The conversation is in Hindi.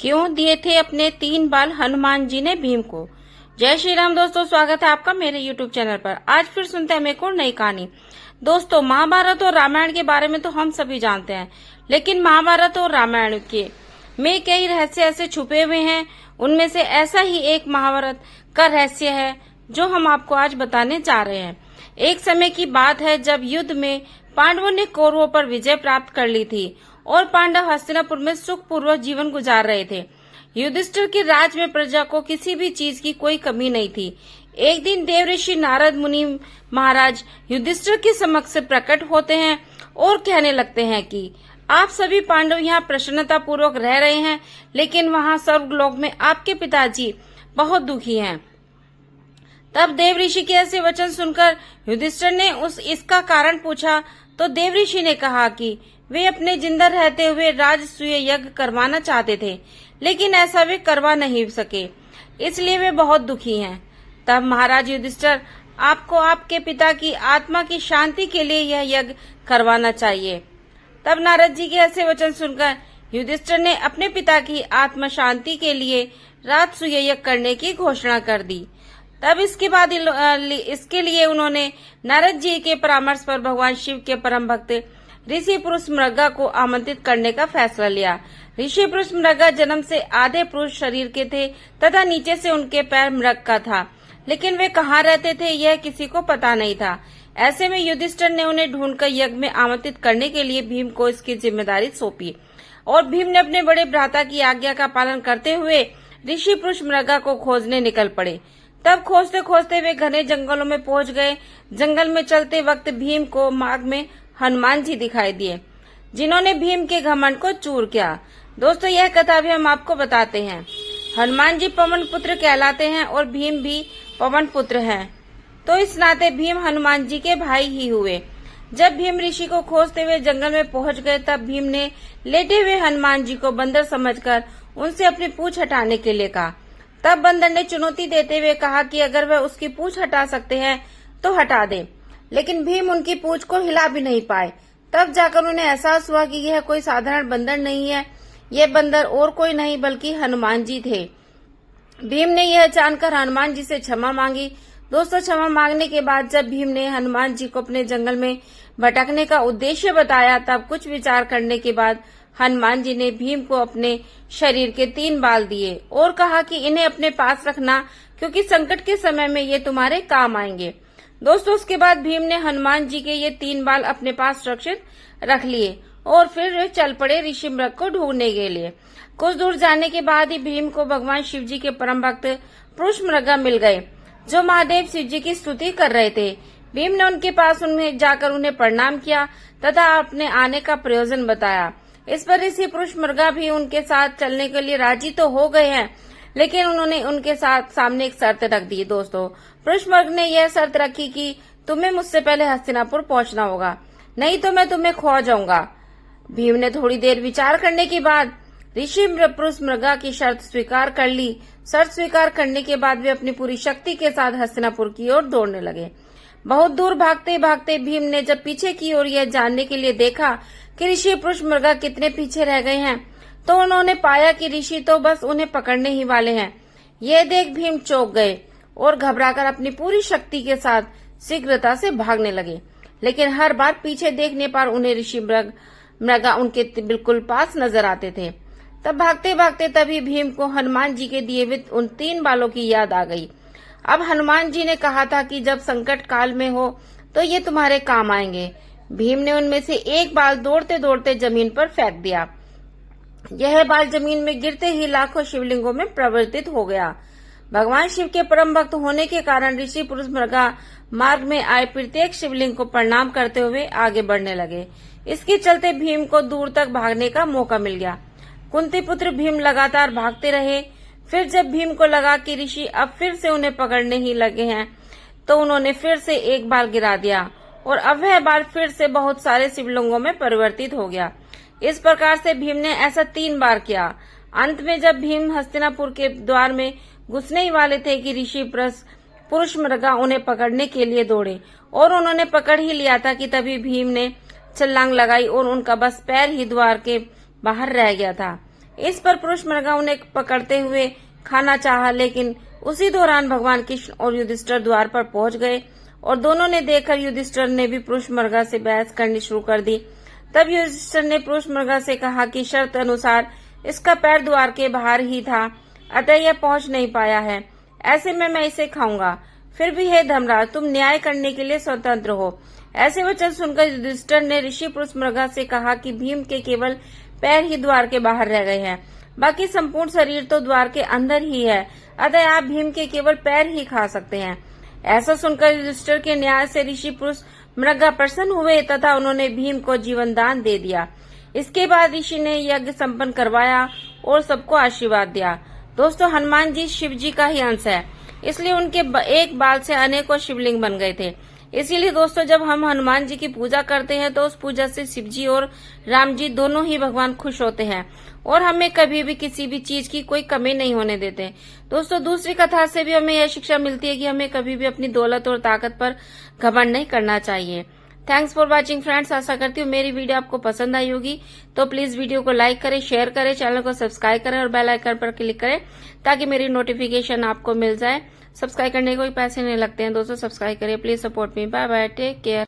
क्यों दिए थे अपने 3 बाल हनुमान जी ने भीम को। जय श्री राम दोस्तों, स्वागत है आपका मेरे यूट्यूब चैनल पर। आज फिर सुनते हैं एक और नई कहानी। दोस्तों, महाभारत और रामायण के बारे में तो हम सभी जानते हैं, लेकिन महाभारत और रामायण के में कई रहस्य ऐसे छुपे हुए हैं। उनमें से ऐसा ही एक महाभारत का रहस्य है जो हम आपको आज बताने जा रहे हैं। एक समय की बात है जब युद्ध में पांडवों ने कौरवों पर विजय प्राप्त कर ली थी और पांडव हस्तिनापुर में सुखपूर्वक जीवन गुजार रहे थे। युधिष्ठिर के राज में प्रजा को किसी भी चीज की कोई कमी नहीं थी। एक दिन देवऋषि नारद मुनि महाराज युधिष्ठिर के समक्ष प्रकट होते हैं और कहने लगते हैं कि आप सभी पांडव यहाँ प्रसन्नता पूर्वक रह रहे हैं, लेकिन वहाँ स्वर्गलोक में आपके पिताजी बहुत दुखी हैं। तब देवऋषि के ऐसे वचन सुनकर युधिष्ठिर ने इसका कारण पूछा तो देवऋषि ने कहा कि वे अपने जिंदा रहते हुए राजसूय यज्ञ करवाना चाहते थे, लेकिन ऐसा वे करवा नहीं सके, इसलिए वे बहुत दुखी हैं। तब महाराज युधिष्ठिर, आपको आपके पिता की आत्मा की शांति के लिए यह यज्ञ करवाना चाहिए। तब नारद जी के ऐसे वचन सुनकर युधिष्ठिर ने अपने पिता की आत्मा शांति के लिए राजसूय यज्ञ करने की घोषणा कर दी। तब इसके बाद इसके लिए उन्होंने नारद जी के परामर्श पर भगवान शिव के परम भक्त ऋषि पुरुष मृगा को आमंत्रित करने का फैसला लिया। ऋषि पुरुष मृगा जन्म से आधे पुरुष शरीर के थे तथा नीचे से उनके पैर मृग का था, लेकिन वे कहाँ रहते थे यह किसी को पता नहीं था। ऐसे में युधिष्ठिर ने उन्हें ढूंढकर यज्ञ में आमंत्रित करने के लिए भीम को इसकी जिम्मेदारी सौंपी और भीम ने अपने बड़े भ्राता की आज्ञा का पालन करते हुए ऋषि पुरुष मृगा को खोजने निकल पड़े। तब खोजते खोजते वे घने जंगलों में पहुंच गए। जंगल में चलते वक्त भीम को मार्ग में हनुमान जी दिखाई दिए, जिन्होंने भीम के घमंड को चूर किया। दोस्तों, यह कथा भी हम आपको बताते हैं। हनुमान जी पवन पुत्र कहलाते हैं और भीम भी पवन पुत्र हैं, तो इस नाते भीम हनुमान जी के भाई ही हुए। जब भीम ऋषि को खोजते हुए जंगल में पहुंच गए, तब भीम ने लेटे हुए हनुमान जी को बंदर समझकर उनसे अपनी पूंछ हटाने के लिए कहा। तब बंदर ने चुनौती देते हुए कहा कि अगर वह उसकी पूंछ हटा सकते हैं तो हटा दे, लेकिन भीम उनकी पूंछ को हिला भी नहीं पाए। तब जाकर उन्हें एहसास हुआ कि यह कोई साधारण बंदर नहीं है, यह बंदर और कोई नहीं बल्कि हनुमान जी थे। भीम ने यह जानकर हनुमान जी से क्षमा मांगी। दोस्तों, क्षमा मांगने के बाद जब भीम ने हनुमान जी को अपने जंगल में भटकने का उद्देश्य बताया, तब कुछ विचार करने के बाद हनुमान जी ने भीम को अपने शरीर के 3 बाल दिए और कहा कि इन्हें अपने पास रखना, क्योंकि संकट के समय में ये तुम्हारे काम आएंगे। दोस्तों, उसके बाद भीम ने हनुमान जी के ये 3 बाल अपने पास सुरक्षित रख लिए और फिर वे चल पड़े ऋषि मृग को ढूंढने के लिए। कुछ दूर जाने के बाद ही भीम को भगवान शिव जी के परम भक्त पुरुष मृगा मिल गए, जो महादेव शिव जी की स्तुति कर रहे थे। भीम ने उनके पास जाकर उन्हें प्रणाम किया तथा अपने आने का प्रयोजन बताया। इस पर ऋषि पुरुष मृगा भी उनके साथ चलने के लिए राजी तो हो गए हैं, लेकिन उन्होंने उनके सामने एक शर्त रख दी। दोस्तों, पुरुष मृग ने यह शर्त रखी कि तुम्हें मुझसे पहले हस्तिनापुर पहुंचना होगा, नहीं तो मैं तुम्हें खो जाऊंगा। भीम ने थोड़ी देर विचार करने के बाद ऋषि पुरुष मृगा की शर्त स्वीकार कर ली। शर्त स्वीकार करने के बाद वे अपनी पूरी शक्ति के साथ हस्तिनापुर की ओर दौड़ने लगे। बहुत दूर भागते भागते भीम ने जब पीछे की ओर यह जानने के लिए देखा कि ऋषि पुरुष मृगा कितने पीछे रह गए हैं, तो उन्होंने पाया कि ऋषि तो बस उन्हें पकड़ने ही वाले हैं। यह देख भीम चौंक गए और घबराकर अपनी पूरी शक्ति के साथ शीघ्रता से भागने लगे, लेकिन हर बार पीछे देखने पर उन्हें ऋषि मृगा उनके बिल्कुल पास नजर आते थे। तब भागते भागते तभी भीम को हनुमान जी के दिए हुए उन 3 बालों की याद आ गई। अब हनुमान जी ने कहा था कि जब संकट काल में हो तो ये तुम्हारे काम आएंगे। भीम ने उनमें से एक बाल दौड़ते दौड़ते जमीन पर फेंक दिया। यह बाल जमीन में गिरते ही लाखों शिवलिंगों में परिवर्तित हो गया। भगवान शिव के परम भक्त होने के कारण ऋषि पुरुष मृगा मार्ग में आए प्रत्येक शिवलिंग को प्रणाम करते हुए आगे बढ़ने लगे। इसके चलते भीम को दूर तक भागने का मौका मिल गया। कुंती पुत्र भीम लगातार भागते रहे। फिर जब भीम को लगा कि ऋषि अब फिर से उन्हें पकड़ने ही लगे हैं, तो उन्होंने फिर से एक बाल गिरा दिया और अब वह बाल फिर से बहुत सारे शिवलिंगों में परिवर्तित हो गया। इस प्रकार से भीम ने ऐसा 3 बार किया। अंत में जब भीम हस्तिनापुर के द्वार में घुसने ही वाले थे कि ऋषि पुरुष मृगा उन्हें पकड़ने के लिए दौड़े और उन्होंने पकड़ ही लिया था कि तभी भीम ने छलांग लगाई और उनका बस पैर ही द्वार के बाहर रह गया था। इस पर पुरुष मृगा उन्हें पकड़ते हुए खाना चाहा, लेकिन उसी दौरान भगवान कृष्ण और युधिष्ठिर द्वार पर पहुंच गए और दोनों ने देखकर युधिष्ठिर ने भी पुरुष मृगा से बहस करनी शुरू कर दी। तब युधिष्ठिर ने पुरुष मृगा से कहा कि शर्त अनुसार इसका पैर द्वार के बाहर ही था, अतः यह पहुंच नहीं पाया है, ऐसे में मैं इसे खाऊंगा। फिर भी हे धर्मराज, तुम न्याय करने के लिए स्वतंत्र हो। ऐसे वचन सुनकर युधिष्ठिर ने ऋषि पुरुष मृगा से कहा कि भीम के केवल पैर ही द्वार के बाहर रह गए हैं, बाकी संपूर्ण शरीर तो द्वार के अंदर ही है, अतः आप भीम के केवल पैर ही खा सकते हैं। ऐसा सुनकर युधिष्ठिर के न्याय से ऋषि पुरुष मृगा प्रसन्न हुए तथा उन्होंने भीम को जीवन दान दे दिया। इसके बाद ऋषि ने यज्ञ संपन्न करवाया और सबको आशीर्वाद दिया। दोस्तों, हनुमान जी शिव जी का ही अंश है, इसलिए उनके एक बाल से अनेकों शिवलिंग बन गए थे। इसीलिए दोस्तों, जब हम हनुमान जी की पूजा करते हैं तो उस पूजा से शिव जी और राम जी दोनों ही भगवान खुश होते हैं और हमें कभी भी किसी भी चीज की कोई कमी नहीं होने देते। दोस्तों, दूसरी कथा से भी हमें यह शिक्षा मिलती है कि हमें कभी भी अपनी दौलत और ताकत पर घमंड नहीं करना चाहिए। Thanks for watching friends. आशा करती हूँ मेरी वीडियो आपको पसंद आई होगी, तो प्लीज वीडियो को लाइक करें, शेयर करें, चैनल को सब्सक्राइब करें और बेल आइकन पर क्लिक करें ताकि मेरी नोटिफिकेशन आपको मिल जाए। सब्सक्राइब करने के कोई पैसे नहीं लगते हैं दोस्तों, सब्सक्राइब करिए, please support me. Bye bye, take care.